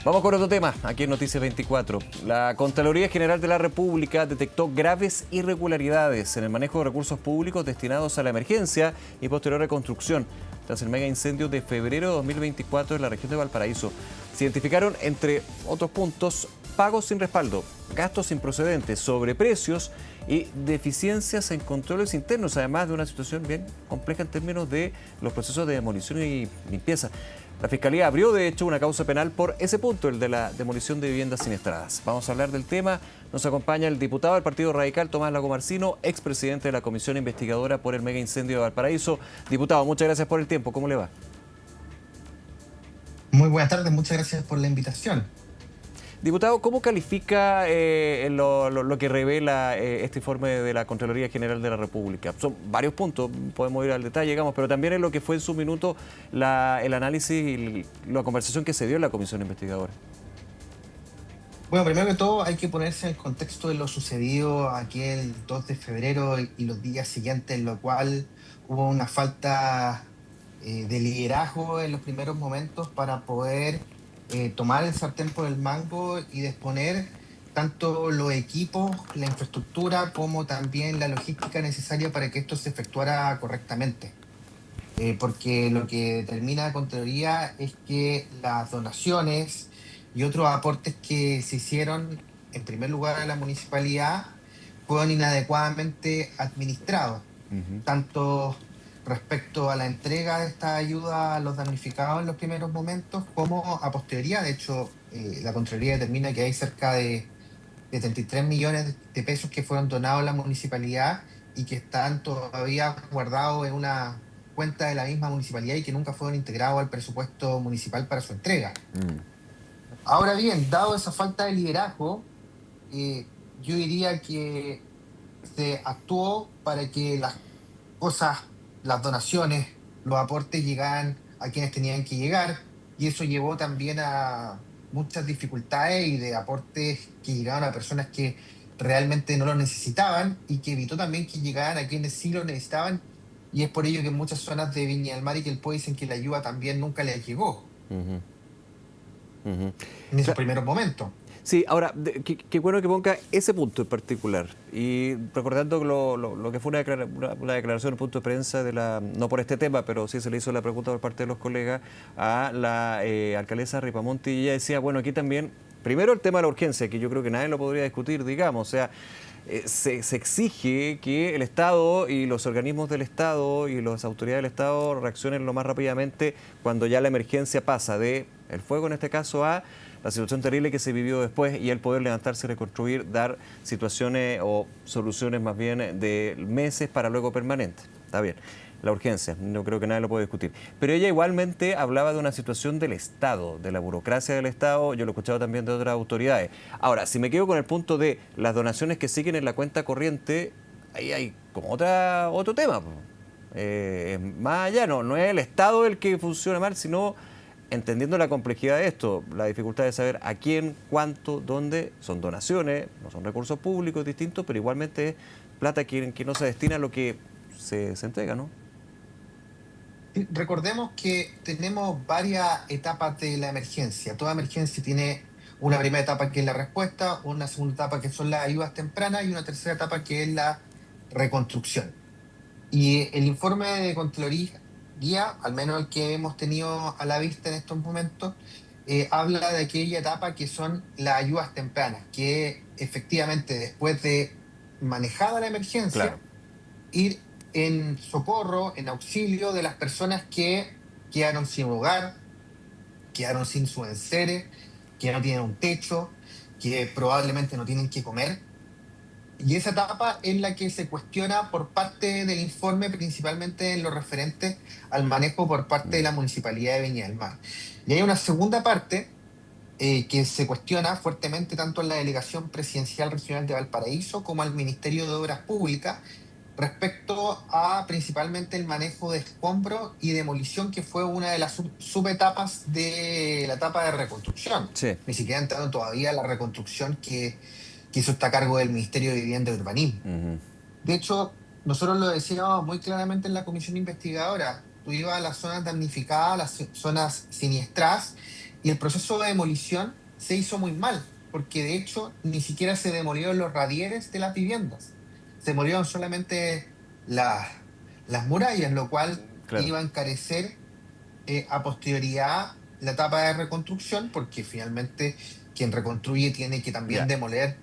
Vamos con otro tema, aquí en Noticias 24. La Contraloría General de la República detectó graves irregularidades en el manejo de recursos públicos destinados a la emergencia y posterior reconstrucción tras el mega incendio de febrero de 2024 en la región de Valparaíso. Se identificaron, entre otros puntos, pagos sin respaldo, gastos improcedentes, sobreprecios y deficiencias en controles internos, además de una situación bien compleja en términos de los procesos de demolición y limpieza. La Fiscalía abrió, de hecho, una causa penal por ese punto, el de la demolición de viviendas siniestradas. Vamos a hablar del tema. Nos acompaña el diputado del Partido Radical, Tomás Lagomarsino, expresidente de la Comisión Investigadora por el mega incendio de Valparaíso. Diputado, muchas gracias por el tiempo. ¿Cómo le va? Muy buenas tardes, muchas gracias por la invitación. Diputado, ¿cómo califica lo que revela este informe de la Contraloría General de la República? Son varios puntos, podemos ir al detalle, digamos, pero también en lo que fue en su minuto el análisis y la conversación que se dio en la Comisión Investigadora. Bueno, primero que todo hay que ponerse en el contexto de lo sucedido aquel 2 de febrero y los días siguientes, en lo cual hubo una falta de liderazgo en los primeros momentos para poder tomar el sartén por el mango y disponer tanto los equipos, la infraestructura, como también la logística necesaria para que esto se efectuara correctamente. Porque lo que determina la Contraloría es que las donaciones y otros aportes que se hicieron, en primer lugar a la municipalidad, fueron inadecuadamente administrados, tanto respecto a la entrega de esta ayuda a los damnificados en los primeros momentos, como a posterioridad. De hecho, la Contraloría determina que hay cerca de 33 millones de pesos que fueron donados a la municipalidad y que están todavía guardados en una cuenta de la misma municipalidad y que nunca fueron integrados al presupuesto municipal para su entrega. Ahora bien, dado esa falta de liderazgo, yo diría que se actuó para que las cosas, las donaciones, los aportes llegaran a quienes tenían que llegar, y eso llevó también a muchas dificultades y de aportes que llegaron a personas que realmente no lo necesitaban, y que evitó también que llegaran a quienes sí lo necesitaban, y es por ello que en muchas zonas de Viña del Mar y Quilpué dicen que la ayuda también nunca les llegó Uh -huh. en esos primeros momentos. Sí, ahora, qué bueno que ponga ese punto en particular. Y recordando lo que fue una declaración, un punto de prensa, no por este tema, pero sí se le hizo la pregunta por parte de los colegas a la alcaldesa Ripamonti, y ella decía, bueno, aquí también, primero el tema de la urgencia, que yo creo que nadie lo podría discutir, digamos, o sea, se exige que el Estado y los organismos del Estado y las autoridades del Estado reaccionen lo más rápidamente cuando ya la emergencia pasa de el fuego, en este caso, a la situación terrible que se vivió después, y el poder levantarse, reconstruir, dar situaciones o soluciones más bien de meses para luego permanentes. Está bien, la urgencia, no creo que nadie lo pueda discutir. Pero ella igualmente hablaba de una situación del Estado, de la burocracia del Estado, yo lo he escuchado también de otras autoridades. Ahora, si me quedo con el punto de las donaciones que siguen en la cuenta corriente, ahí hay como otro tema. Más allá, no es el Estado el que funciona mal, sino entendiendo la complejidad de esto, la dificultad de saber a quién, cuánto, dónde, son donaciones, no son recursos públicos distintos, pero igualmente es plata que no se destina a lo que se entrega, ¿no? Recordemos que tenemos varias etapas de la emergencia. Toda emergencia tiene una primera etapa que es la respuesta, una segunda etapa que son las ayudas tempranas y una tercera etapa que es la reconstrucción. Y el informe de Contraloría, al menos el que hemos tenido a la vista en estos momentos, habla de aquella etapa que son las ayudas tempranas, que efectivamente después de manejada la emergencia, Claro. ir en socorro, en auxilio de las personas que quedaron sin hogar, quedaron sin sus enseres, que no tienen un techo, que probablemente no tienen que comer. Y esa etapa es la que se cuestiona por parte del informe, principalmente en lo referente al manejo por parte de la Municipalidad de Viña del Mar. Y hay una segunda parte que se cuestiona fuertemente tanto en la Delegación Presidencial Regional de Valparaíso como al Ministerio de Obras Públicas, respecto a principalmente el manejo de escombros y demolición, que fue una de las subetapas de la etapa de reconstrucción. Sí. Ni siquiera entrando todavía la reconstrucción que eso está a cargo del Ministerio de Vivienda y Urbanismo. De hecho, nosotros lo decíamos muy claramente en la comisión investigadora. Tú ibas a las zonas damnificadas, las zonas siniestras, Y el proceso de demolición se hizo muy mal, porque de hecho ni siquiera se demolieron los radieres de las viviendas. Se demolieron solamente las, las murallas, lo cual Claro. iba a encarecer a posterioridad la etapa de reconstrucción, porque finalmente quien reconstruye tiene que también Ya. demoler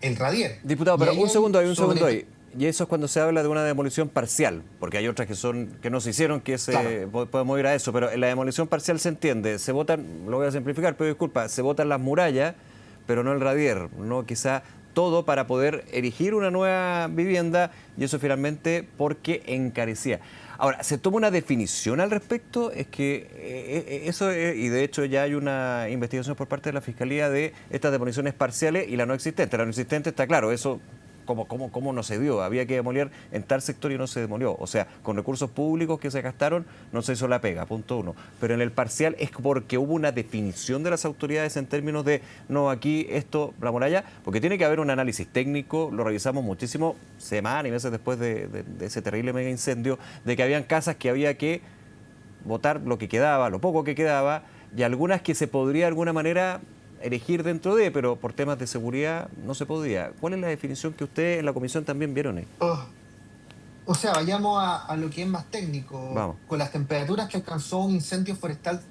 el radier. Diputado, Y pero ahí un hay segundo ahí, un segundo sobre... ahí. Y eso es cuando se habla de una demolición parcial, porque hay otras que no se hicieron, Claro, podemos ir a eso, pero en la demolición parcial se entiende, se botan, lo voy a simplificar, pero disculpa, se botan las murallas, pero no el radier, no quizá todo para poder erigir una nueva vivienda y eso finalmente porque encarecía. Ahora, ¿se toma una definición al respecto? Es que y de hecho ya hay una investigación por parte de la Fiscalía de estas demoliciones parciales y la no existente. La no existente está claro, eso cómo no se dio. Había que demoler en tal sector y no se demolió. O sea, con recursos públicos que se gastaron no se hizo la pega, punto uno. Pero en el parcial es porque hubo una definición de las autoridades en términos de, no, aquí esto, la muralla, porque tiene que haber un análisis técnico, lo revisamos muchísimo, semanas y meses después de ese terrible mega incendio, de que habían casas que había que botar lo que quedaba, lo poco que quedaba, y algunas que se podría de alguna manera elegir dentro de, pero por temas de seguridad no se podía. ¿Cuál es la definición que ustedes en la comisión también vieron ahí? oh, o sea, vayamos a lo que es más técnico. Vamos, Con las temperaturas que alcanzó un incendio forestal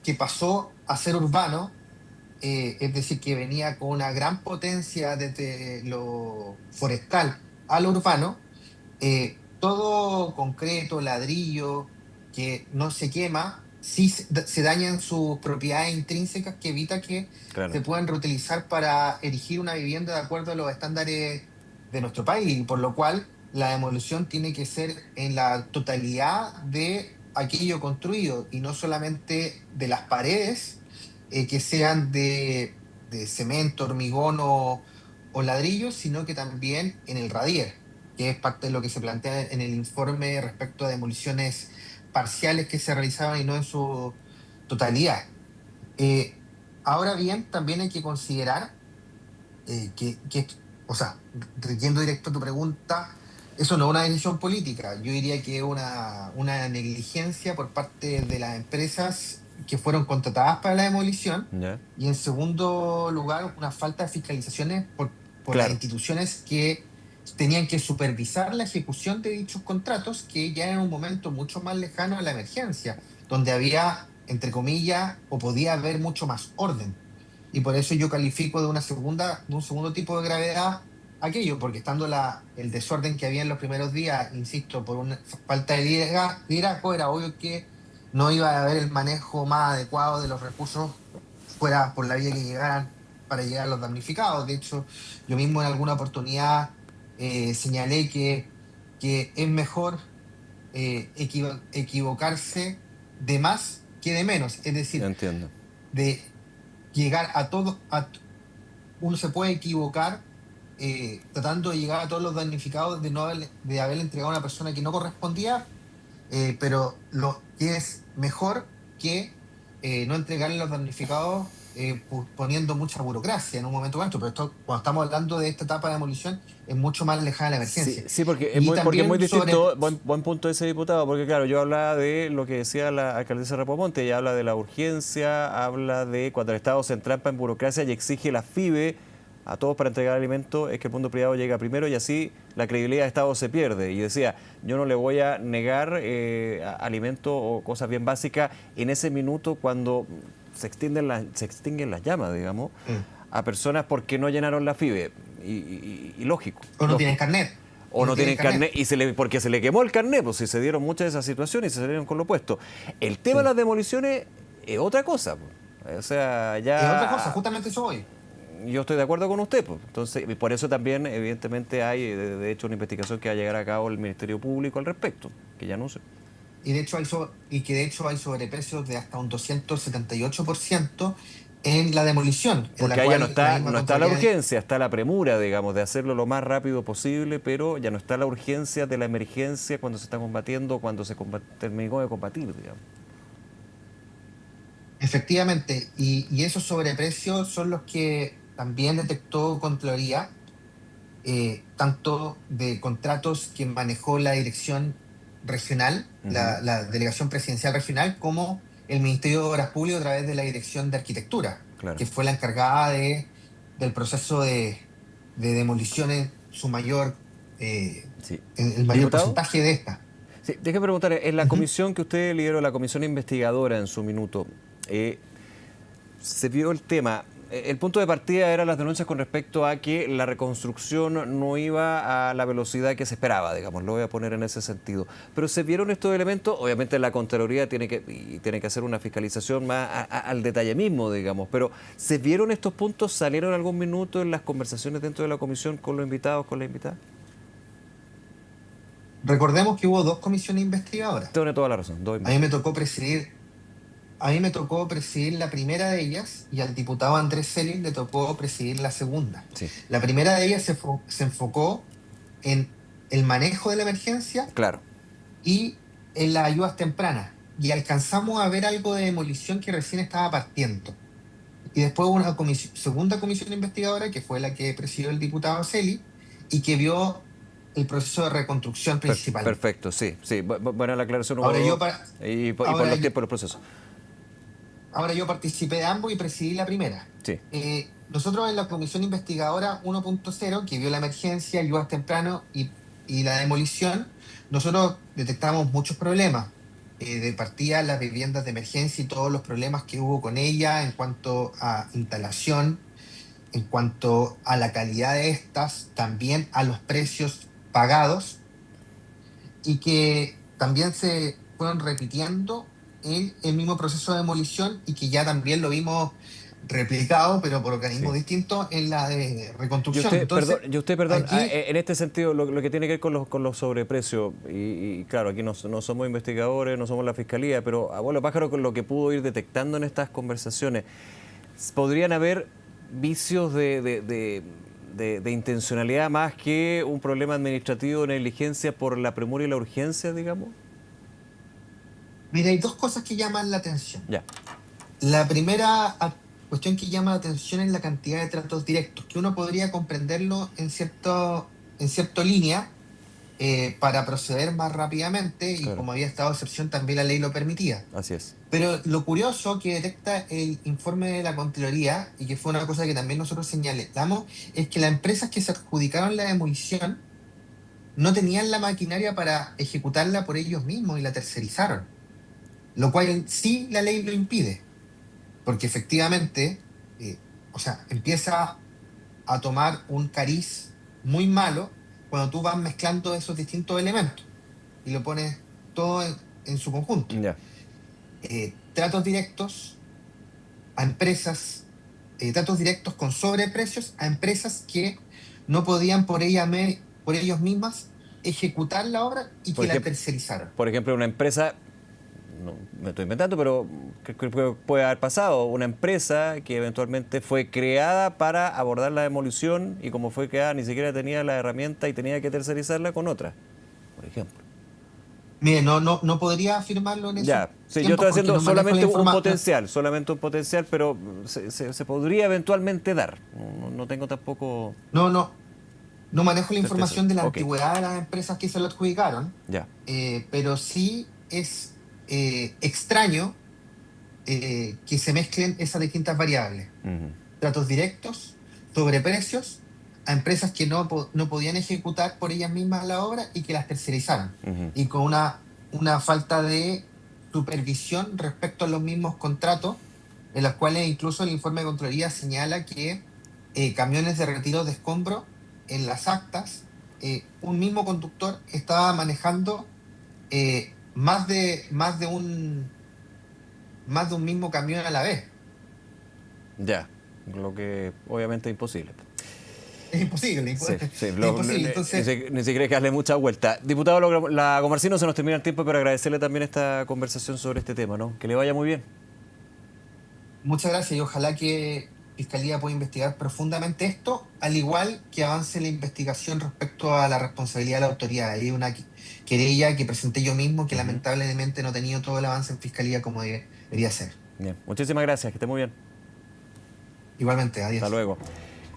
que pasó a ser urbano, es decir, que venía con una gran potencia desde lo forestal a lo urbano, todo concreto, ladrillo, que no se quema, sí se dañan sus propiedades intrínsecas que evita que claro. se puedan reutilizar para erigir una vivienda de acuerdo a los estándares de nuestro país, y por lo cual la demolición tiene que ser en la totalidad de aquello construido y no solamente de las paredes que sean de cemento, hormigón o ladrillos, sino que también en el radier, que es parte de lo que se plantea en el informe respecto a demoliciones parciales que se realizaban y no en su totalidad. Eh, Ahora bien, también hay que considerar o sea, yendo directo a tu pregunta, eso no es una decisión política. Yo diría que es una negligencia por parte de las empresas que fueron contratadas para la demolición. ¿Ya? Y en segundo lugar, una falta de fiscalizaciones por las Claro. instituciones que tenían que supervisar la ejecución de dichos contratos, que ya en un momento mucho más lejano a la emergencia, donde había, entre comillas, o podía haber mucho más orden. Y por eso yo califico de un segundo tipo de gravedad aquello, porque estando el desorden que había en los primeros días, insisto, por una falta de liderazgo, era obvio que no iba a haber el manejo más adecuado de los recursos fuera por la vía que llegaran para llegar a los damnificados. De hecho, yo mismo en alguna oportunidad señalé que es mejor equivocarse de más que de menos. Es decir, Entiendo. de llegar a todos, uno se puede equivocar tratando de llegar a todos los damnificados de haberle entregado a una persona que no correspondía, pero lo que es mejor que no entregarle a los damnificados poniendo mucha burocracia en un momento como esto. Pero esto, cuando estamos hablando de esta etapa de demolición, es mucho más lejana de la Sí, emergencia. sí, Y porque es muy también sobre... distinto, buen punto ese diputado, porque claro, yo hablaba de lo que decía la alcaldesa Rapomonte, ella habla de la urgencia, habla de cuando el Estado se entrampa en burocracia y exige la FIBE a todos para entregar alimentos, es que el mundo privado llega primero y así la credibilidad del Estado se pierde. Y decía, yo no le voy a negar alimentos o cosas bien básicas en ese minuto cuando se extinguen las llamas, digamos, Mm. a personas porque no llenaron la FIBE. Y lógico, O no tienen lógico. carnet. O O no no tienen tienen carnet. carnet porque se le quemó el carnet, pues si se dieron muchas de esas situaciones y se salieron con lo puesto. El tema de Sí. las demoliciones es otra cosa, pues. O sea, Es otra cosa, ya justamente eso voy. yo estoy de acuerdo con usted, pues. Entonces, y por eso también, evidentemente, hay de hecho una investigación que va a llegar a cabo el Ministerio Público al respecto, que ya no sé. Y de hecho y que de hecho hay sobreprecios de hasta un 278% en la demolición, en Porque la ahí ya no cual la está, misma no está la Contraloría... urgencia, está la premura, digamos, de hacerlo lo más rápido posible, pero ya no está la urgencia de la emergencia cuando se está combatiendo, cuando se terminó de combatir, digamos. Efectivamente, y esos sobreprecios son los que también detectó Contraloría, tanto de contratos que manejó la dirección regional, Ujú. la delegación presidencial regional, como el Ministerio de Obras Públicas a través de la Dirección de Arquitectura, Claro. que fue la encargada del proceso de demolición en su mayor, Sí. en el mayor Diputado. porcentaje de esta. Sí, déjeme preguntarle, en la Ujú. comisión que usted lideró, la comisión investigadora en su minuto, se vio el tema. El punto de partida eran las denuncias con respecto a que la reconstrucción no iba a la velocidad que se esperaba, digamos, lo voy a poner en ese sentido. Pero se vieron estos elementos, obviamente la Contraloría tiene que hacer una fiscalización más al detalle mismo, digamos, pero ¿se vieron estos puntos? ¿Salieron algún minuto en las conversaciones dentro de la comisión con los invitados, con la invitada? Recordemos que hubo dos comisiones investigadoras. Tiene toda la razón, dos A mí me investigados. tocó presidir, a mí me tocó presidir la primera de ellas y al diputado Andrés Celis le tocó presidir la segunda. Sí, La primera de ellas se enfocó en el manejo de la emergencia claro. y en las ayudas tempranas. Y alcanzamos a ver algo de demolición que recién estaba partiendo. Y después hubo una segunda comisión investigadora, que fue la que presidió el diputado Celi, y que vio el proceso de reconstrucción principalmente. Perfecto, sí, sí. Buena la aclaración, hubo Ahora dos. yo, para, Y por ahora, los yo- tiempos, los procesos. ahora yo participé de ambos y presidí la primera. Sí, Nosotros en la comisión investigadora 1.0, que vio la emergencia, ayudas temprano y la demolición, nosotros detectamos muchos problemas. De partida, las viviendas de emergencia y todos los problemas que hubo con ella en cuanto a instalación, en cuanto a la calidad de estas, también a los precios pagados y que también se fueron repitiendo en el mismo proceso de demolición y que ya también lo vimos replicado, pero por sí. organismos distintos, en la de reconstrucción. Entonces, Y usted, perdón, aquí, en este sentido, lo que tiene que ver con los sobreprecios, y claro, aquí no somos investigadores, no somos la fiscalía, pero abuelo pájaro, con lo que pudo ir detectando en estas conversaciones, ¿podrían haber vicios de intencionalidad más que un problema administrativo de negligencia por la premura y la urgencia, digamos? mira, hay dos cosas que llaman la atención. Ya, La primera cuestión que llama la atención es la cantidad de tratos directos, que uno podría comprenderlo en cierta línea para proceder más rápidamente y claro, como había estado excepción también la ley lo permitía. así es. Pero lo curioso que detecta el informe de la Contraloría, y que fue una cosa que también nosotros señalamos, es que las empresas que se adjudicaron la demolición no tenían la maquinaria para ejecutarla por ellos mismos y la tercerizaron, lo cual sí la ley lo impide, porque efectivamente, o sea, empieza a tomar un cariz muy malo cuando tú vas mezclando esos distintos elementos y lo pones todo en su conjunto. Ya. Tratos directos a empresas, tratos directos con sobreprecios a empresas que no podían por ellos mismas ejecutar la obra y Por que la ejemplo, tercerizaron. una empresa, no me estoy inventando, pero creo que puede haber pasado, una empresa que eventualmente fue creada para abordar la demolición y como fue creada ni siquiera tenía la herramienta y tenía que tercerizarla con otra, por ejemplo. Mire, no podría afirmarlo en esos Ya, sí, yo tiempos estoy porque haciendo no manejo la información. solamente un potencial, pero se podría eventualmente dar. No tengo tampoco No, no manejo la certeza. información de la Ok, antigüedad de las empresas que se lo adjudicaron, ya. pero sí es extraño que se mezclen esas distintas variables. Ujú, Tratos directos, sobreprecios, a empresas que no podían ejecutar por ellas mismas la obra y que las tercerizaron. ujú. Y con una falta de supervisión respecto a los mismos contratos, en los cuales incluso el informe de Contraloría señala que camiones de retiro de escombro en las actas, un mismo conductor estaba manejando más de un mismo camión a la vez. Ya, lo que obviamente es imposible. Es imposible, Sí, sí, es imposible. Entonces, ni siquiera hay que darle mucha vuelta. Diputado la Comarcino, se nos termina el tiempo, pero agradecerle también esta conversación sobre este tema, ¿no? Que le vaya muy bien. muchas gracias y ojalá que Fiscalía pueda investigar profundamente esto, al igual que avance la investigación respecto a la responsabilidad de la autoridad. Hay una querella que presenté yo mismo que Ujú. lamentablemente no ha tenido todo el avance en Fiscalía como debería ser. Bien, muchísimas gracias, que esté muy bien. Igualmente, Hasta adiós. luego.